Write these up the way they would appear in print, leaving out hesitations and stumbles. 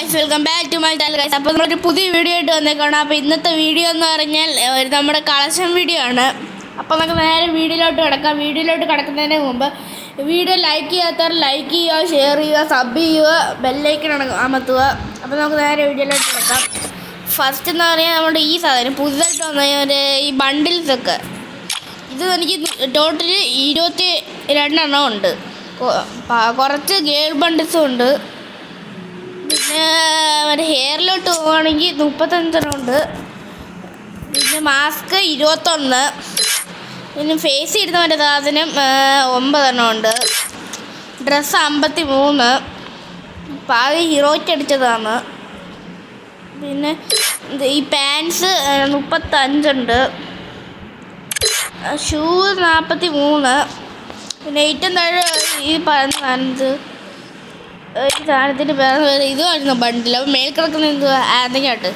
Guys, welcome back to my channel guys. അപ്പോൾ നമ്മളൊരു പുതിയ വീഡിയോ ആയിട്ട് വന്നേക്കാണ്. അപ്പോൾ ഇന്നത്തെ വീഡിയോ എന്ന് പറഞ്ഞാൽ നമ്മുടെ കളക്ഷൻ വീഡിയോ ആണ്. അപ്പോൾ നമുക്ക് നേരെ വീഡിയോയിലോട്ട് കിടക്കാം. വീഡിയോയിലോട്ട് കിടക്കുന്നതിന് മുമ്പ് വീഡിയോ ലൈക്ക് ചെയ്യാത്തവർ ലൈക്ക് ചെയ്യുക, ഷെയർ ചെയ്യുക, സബ് ചെയ്യുക, ബെല്ലൈക്കൺ അമർത്തുക. അപ്പോൾ നമുക്ക് നേരെ വീഡിയോയിലോട്ട് കിടക്കാം. ഫസ്റ്റ് എന്ന് പറഞ്ഞാൽ നമ്മുടെ ഈ സാധനം പുതുതായിട്ട് വന്ന ഈ ബണ്ടിൽസൊക്കെ, ഇത് എനിക്ക് ടോട്ടൽ 22 ഉണ്ട്. കുറച്ച് ഗേൾ ബണ്ടിൽസും ഉണ്ട്. പിന്നെ മറ്റേ ഹെയറിലോട്ട് പോവുകയാണെങ്കിൽ 35 ഉണ്ട്. പിന്നെ മാസ്ക് 21. പിന്നെ ഫേസ് ഇടുന്ന മറ്റേ സാധനം 9 ഉണ്ട്. ഡ്രസ്സ് 53. പാതി ഹീറോയ്ക്ക് അടിച്ചതാണ്. പിന്നെ ഈ പാൻസ് 35 ഉണ്ട്. ഷൂ 43. പിന്നെ ഏറ്റവും താഴെ ഈ പറയുന്ന സാധനത്ത് ഈ സാധനത്തിൻ്റെ വേറെ ഇതുമായിരുന്നു ബണ്ടിൽ. അപ്പോൾ മേൽ കിടക്കുന്ന എന്തെങ്കിലുമായിട്ട്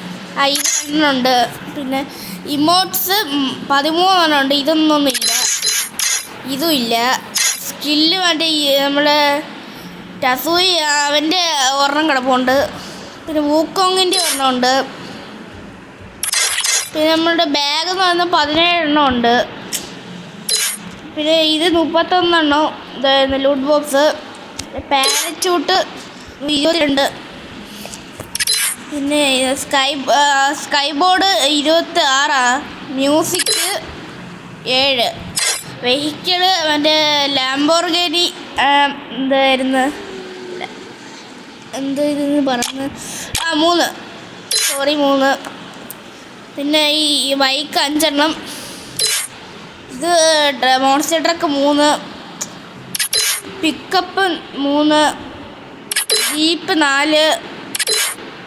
ഇത് ഉണ്ട്. പിന്നെ ഇമോട്ട്സ് 13 ഉണ്ട്. ഇതൊന്നും ഇല്ല, ഇതും ഇല്ല. സ്കില്ല് മറ്റേ നമ്മുടെ ടസൂയി അവൻ്റെ ഒരെണ്ണം കിടപ്പുണ്ട്. പിന്നെ വൂക്കോങ്ങിൻ്റെ ഒരെണ്ണമുണ്ട്. പിന്നെ നമ്മളുടെ ബാഗ് എന്ന് പറയുന്നത് 17 ഉണ്ട്. പിന്നെ ഇത് 31 ഇതായിരുന്നു ലൂട്ട് ബോക്സ്. പാരച്യൂട്ട് 22. പിന്നെ സ്കൈ ബോർഡ് 26. മ്യൂസിക് 7. വെഹിക്കിള് മറ്റേ ലാംബോർഗിനി എന്തായിരുന്നു പറഞ്ഞ് 3. പിന്നെ ഈ ബൈക്ക് 5. ഇത് മോൺസ്റ്റർ ട്രക്ക് 3. പിക്കപ്പ് 3. ജീപ്പ് 4.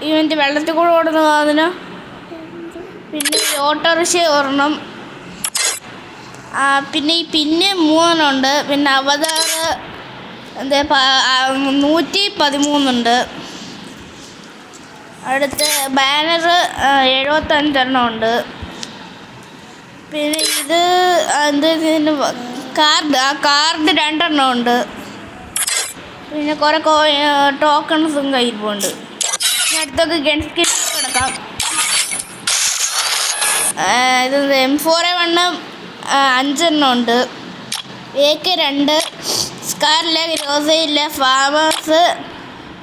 ഇവൻ്റെ വെള്ളത്തിൽ കൂടെ ഓടുന്ന സാധനം. പിന്നെ ഓട്ടോറിക്ഷ 1. പിന്നെ ഈ 3 ഉണ്ട്. പിന്നെ അവതാർ 113 ഉണ്ട്. അടുത്ത് ബാനർ 75 ഉണ്ട്. പിന്നെ ഇത് കാർഡ് 2 ഉണ്ട്. പിന്നെ കുറേ ടോക്കൺസും കയ്യിൽ പോകുന്നുണ്ട്. അടുത്തൊക്കെ ഗൺ സ്കിൻ കിടക്കാം. ഇത് M4A1 5 ഉണ്ട്. AK 2. സ്കാറില്ല, ഗ്രോസയില്ല, ഫാമേഴ്സ്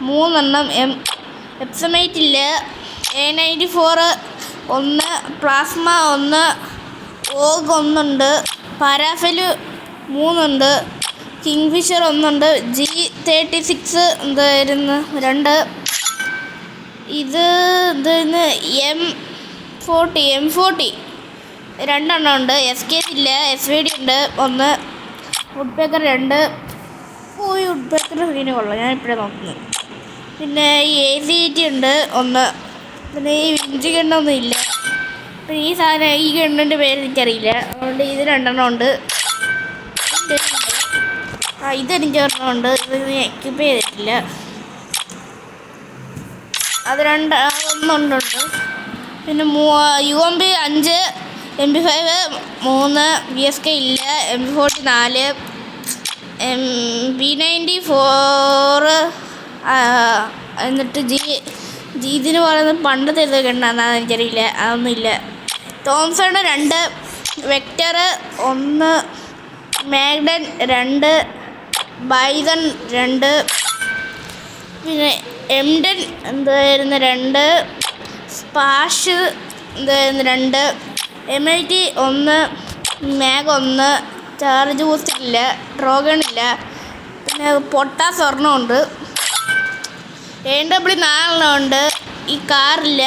3. എപ്സമേറ്റ് ഇല്ല. A94 1. പ്ലാസ്മ 1. ഓഗ് 1 ഉണ്ട്. പാരാഫെല് 3 ഉണ്ട്. കിങ്ഫിഷർ 1 ഉണ്ട്. G36 എന്തായിരുന്നു 2. ഇത് M40 2 ഉണ്ട്. SK ഇല്ല. SVD ഉണ്ട് 1. വുഡ് പേക്കർ 2. വുഡ് പേക്കർ സ്ക്രീന് കൊള്ളാം, ഞാൻ ഇപ്പോഴേ നോക്കുന്നത്. പിന്നെ ഈ AC80 ഉണ്ട് 1. പിന്നെ ഈ വിഞ്ച് ഗണ്ണൊന്നും ഇല്ല. പിന്നെ ഈ സാധനം ഈ ഗണ്ണിൻ്റെ പേര് എനിക്കറിയില്ല, അതുകൊണ്ട് ഇത് 2 ഉണ്ട്. ഇതെനിക്ക് 1 ഉണ്ട്. ഇത് എക്യുപ്പ് ചെയ്തിട്ടില്ല. അത് 1 ഉണ്ട്. പിന്നെ UMP 5. MP5 3. VSK ഇല്ല. MP40 4. P94. എന്നിട്ട് ഇതിന് പറയുന്നത് പണ്ടത്തെ ഇത് കണ്ടാന്ന് എനിക്കറിയില്ല, അതൊന്നും ഇല്ല. തോംസൺ 2. വെക്ടർ 1. മാഗ്ഡൻ 2. ബൈസൺ 2. പിന്നെ M10 എന്തായിരുന്നു 2. സ്പാഷ് എന്തായിരുന്നു 2. M80 1. മാഗ് 1. ചാർജ് ബൂസ്റ്റർ ഇല്ല. ഡ്രോഗൺ ഇല്ല. പിന്നെ പൊട്ടാസ് 1 ഉണ്ട്. AW 4 ഉണ്ട്. ഈ കാറില്ല.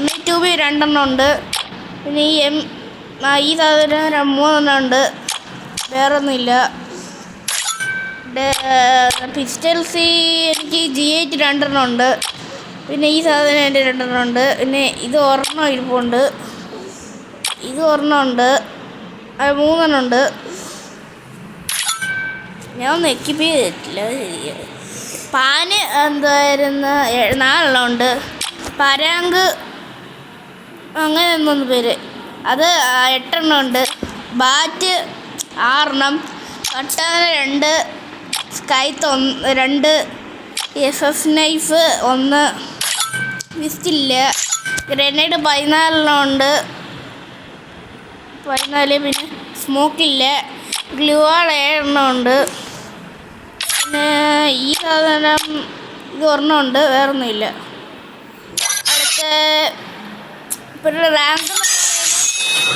MI2B 2 ഉണ്ട്. പിന്നെ ഈ സാധനം 3 ഉണ്ട്. വേറൊന്നുമില്ല. പിസ്റ്റൽസ് എനിക്ക് G8 2 ഉണ്ട്. പിന്നെ ഈ സാധനം എൻ്റെ 2 ഉണ്ട്. പിന്നെ ഇത് 1 ഇരിപ്പുണ്ട്. ഇത് 1 ഉണ്ട്. അത് 3 ഉണ്ട്. ഞാൻ ഒന്നും എക്യുപ്പ് ചെയ്തിട്ടില്ല. പാന് എന്തായിരുന്നു 4 ഉണ്ട്. പരാങ്ക് അങ്ങനെ ഒന്നൊന്ന് പേര്, അത് 8 ഉണ്ട്. ബാറ്റ് 6. കട്ടാന 2. സ്കൈത്ത് 2. SS knife 1. വിസ്റ്റില്ല. ഗ്രനേഡ് 14 ഉണ്ട്. 14. പിന്നെ സ്മോക്കില്ല. ഗ്ലൂവാൾ 7 ഉണ്ട്. പിന്നെ ഈ സാധനം ഇത് ഒരെണ്ണമുണ്ട്, വേറൊന്നുമില്ല. അടുത്ത ഇപ്പോൾ റാങ്ക്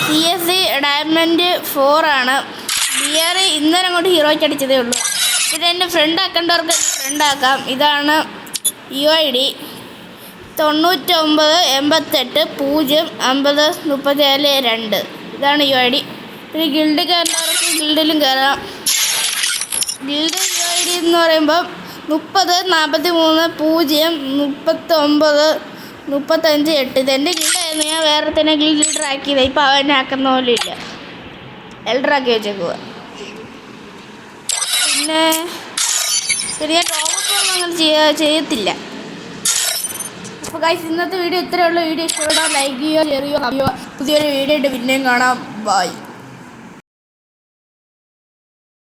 CS ഡയമണ്ട് 4 ആണ്. BR ഇന്നലെ അങ്ങോട്ട് ഹീറോയ്ക്ക് അടിച്ചതേ ഉള്ളൂ. ഇത് എൻ്റെ ഫ്രണ്ട് ആക്കേണ്ടവർക്ക് ഫ്രണ്ട് ആക്കാം. ഇതാണ് UID 99 88 0 50 34 2. ഇതാണ് UID. പിന്നെ ഗിൽഡ് കയറുന്നവർക്ക് ഗിൽഡിലും കയറാം. ഗിൽഡ് UID എന്ന് പറയുമ്പോൾ 30 43 0 39 35 8. ഇതെൻ്റെ ഗിൽഡായിരുന്നു. ഞാൻ വേറെ തന്നെ ഗിൽഡ് ലീഡർ ആക്കിയത്. ഇപ്പോൾ അവനെ ആക്കുന്ന പോലെ ഇല്ല, എൽഡറാക്കി വെച്ചേക്കുക. പിന്നെ ഞാൻ ടോപ്പൊന്നും അങ്ങനെ ചെയ്യത്തില്ല. അപ്പോൾ ഗൈസ്, ഇന്നത്തെ വീഡിയോ ഇത്രയുള്ള വീഡിയോ ഇഷ്ടപ്പെട്ടാൽ ലൈക്ക് ചെയ്യുക, ഷെയർ ചെയ്യുക. പുതിയൊരു വീഡിയോ ആയിട്ട് പിന്നെയും കാണാം. ബൈ.